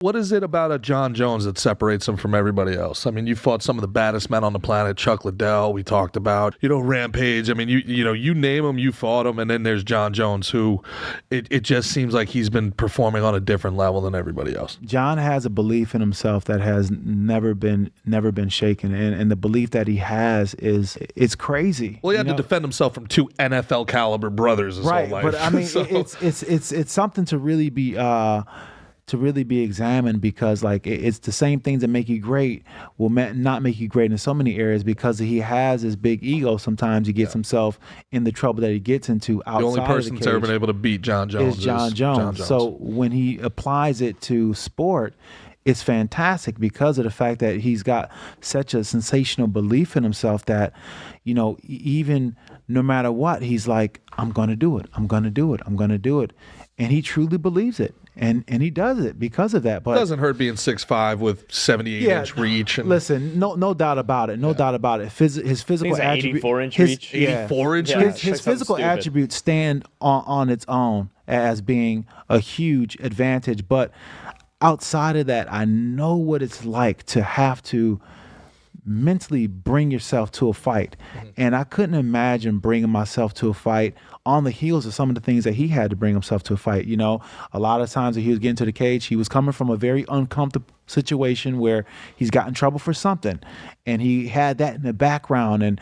What is it about a Jon Jones that separates him from everybody else? I mean, you fought some of the baddest men on the planet. Chuck Liddell, we talked about, Rampage. I mean, you name him, you fought him, and then there's Jon Jones, who it just seems like he's been performing on a different level than everybody else. Jon has a belief in himself that has never been shaken, and the belief that he has it's crazy. Well, he had to defend himself from 2 NFL caliber brothers his whole life. But I mean, it's something to really be examined, because like it's the same things that make you great will not make you great in so many areas, because he has this big ego. Sometimes he gets himself in the trouble that he gets into outside the only person of the that's cage ever been able to beat Jon Jones is Jon Jones. So when he applies it to sport, it's fantastic because of the fact that he's got such a sensational belief in himself that, even no matter what, he's like, I'm going to do it. I'm going to do it. I'm going to do it. And he truly believes it. And he does it because of that. But it doesn't hurt being 6'5" with 78-inch reach. And listen, no doubt about it. No doubt about it. His physical attribute, 84-inch reach. 84-inch reach. His physical attributes stand on its own as being a huge advantage. But outside of that, I know what it's like to have to mentally bring yourself to a fight. And I couldn't imagine bringing myself to a fight on the heels of some of the things that he had to bring himself to a fight. A lot of times when he was getting to the cage, he was coming from a very uncomfortable situation where he's got in trouble for something, and he had that in the background. And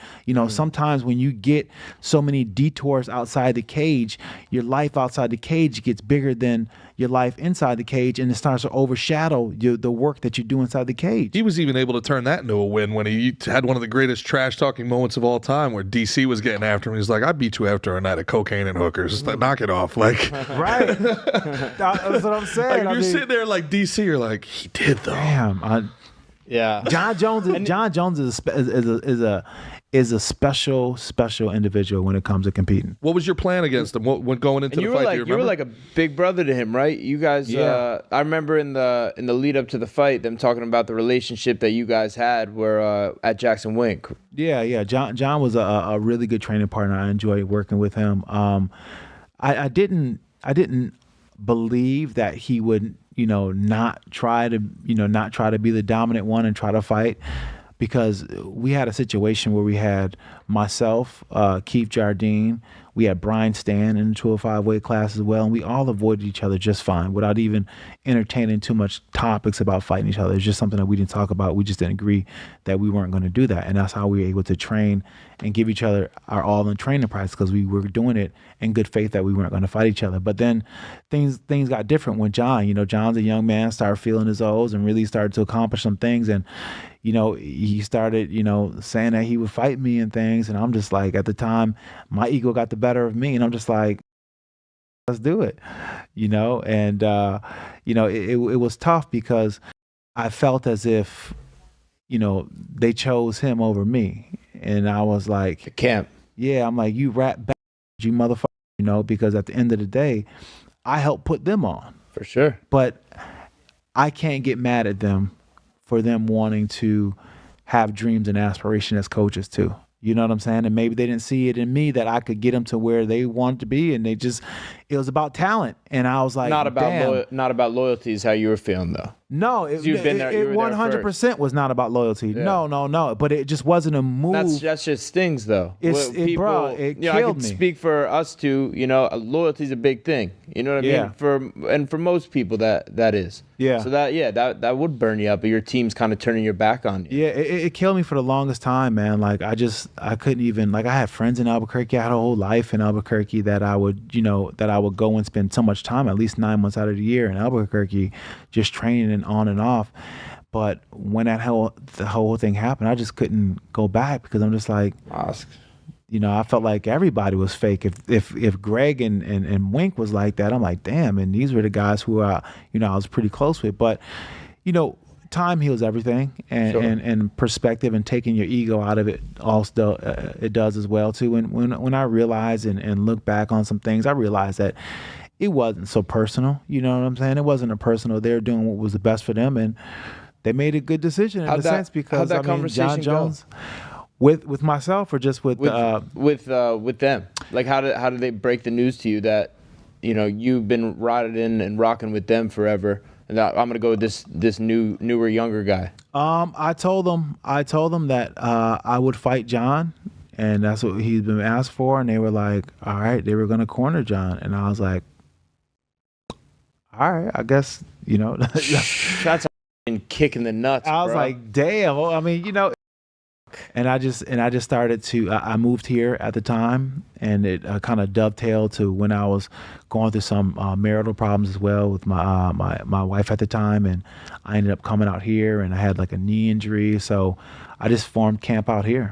sometimes when you get so many detours outside the cage, your life outside the cage gets bigger than your life inside the cage, and it starts to overshadow the work that you do inside the cage. He was even able to turn that into a win when he had one of the greatest trash-talking moments of all time, where DC was getting after him. He's like, I beat you after a night of cocaine and hookers. Knock it off. Like, right. That's what I'm saying. Like, you're sitting there like DC, you're like, he did though. Damn. Yeah. Jon Jones is a special individual when it comes to competing. What was your plan against him? When going into the fight? You were like a big brother to him, right? You guys. Yeah. I remember in the lead up to the fight, them talking about the relationship that you guys had were at Jackson Wink. Yeah. Jon was a really good training partner. I enjoyed working with him. I didn't believe that he would not try to be the dominant one and try to fight, because we had a situation where we had myself, Keith Jardine, we had Brian Stan in the 205 weight class as well, and we all avoided each other just fine without even entertaining too much topics about fighting each other. It's just something that we didn't talk about. We just didn't agree that we weren't going to do that, and that's how we were able to train and give each other our all in training practice, because we were doing it in good faith that we weren't going to fight each other. But then things got different when Jon's a young man, started feeling his O's and really started to accomplish some things, and he started, saying that he would fight me and things. And I'm just like, at the time, my ego got the better of me. And I'm just like, let's do it, And, it was tough, because I felt as if, they chose him over me. And I was like, the camp. Yeah, I'm like, you rat bastard, you motherfucker, because at the end of the day, I helped put them on. For sure. But I can't get mad at them for them wanting to have dreams and aspirations as coaches too. You know what I'm saying? And maybe they didn't see it in me that I could get them to where they wanted to be, and it was about talent. And I was like, not about loyalty is how you were feeling though. No, it 100% was not about loyalty. Yeah. No. But it just wasn't a move. That's just stings though. It killed me. I can speak for us too. Loyalty is a big thing. You know what I mean? For most people that is. Yeah. So that would burn you up, but your team's kind of turning your back on you. Yeah, it killed me for the longest time, man. Like I couldn't even, like, I had friends in Albuquerque. I had a whole life in Albuquerque that I would go and spend so much time, at least 9 months out of the year in Albuquerque, just training and on and off. But when the whole thing happened, I just couldn't go back, because I'm just like, I felt like everybody was fake. If Greg and Wink was like that, I'm like, damn. And these were the guys who I was pretty close with. But time heals everything, and perspective and taking your ego out of it also it does as well too. And when I realized and look back on some things, I realized that it wasn't so personal. You know what I'm saying? It wasn't a personal. They were doing what was the best for them, and they made a good decision in a sense, because Jon Jones. With myself, or just with them? Like, how did they break the news to you that you've been riding in and rocking with them forever, I'm gonna go with this newer, younger guy? I told them that I would fight Jon, and that's what he's been asked for, and they were like, all right, they were gonna corner Jon, and I was like, all right, I guess, That's a kick in the nuts. I was bro. like, damn. Well, I mean, and I just started to. I moved here at the time, and it kind of dovetailed to when I was going through some marital problems as well with my wife at the time, and I ended up coming out here, and I had like a knee injury, so I just formed camp out here.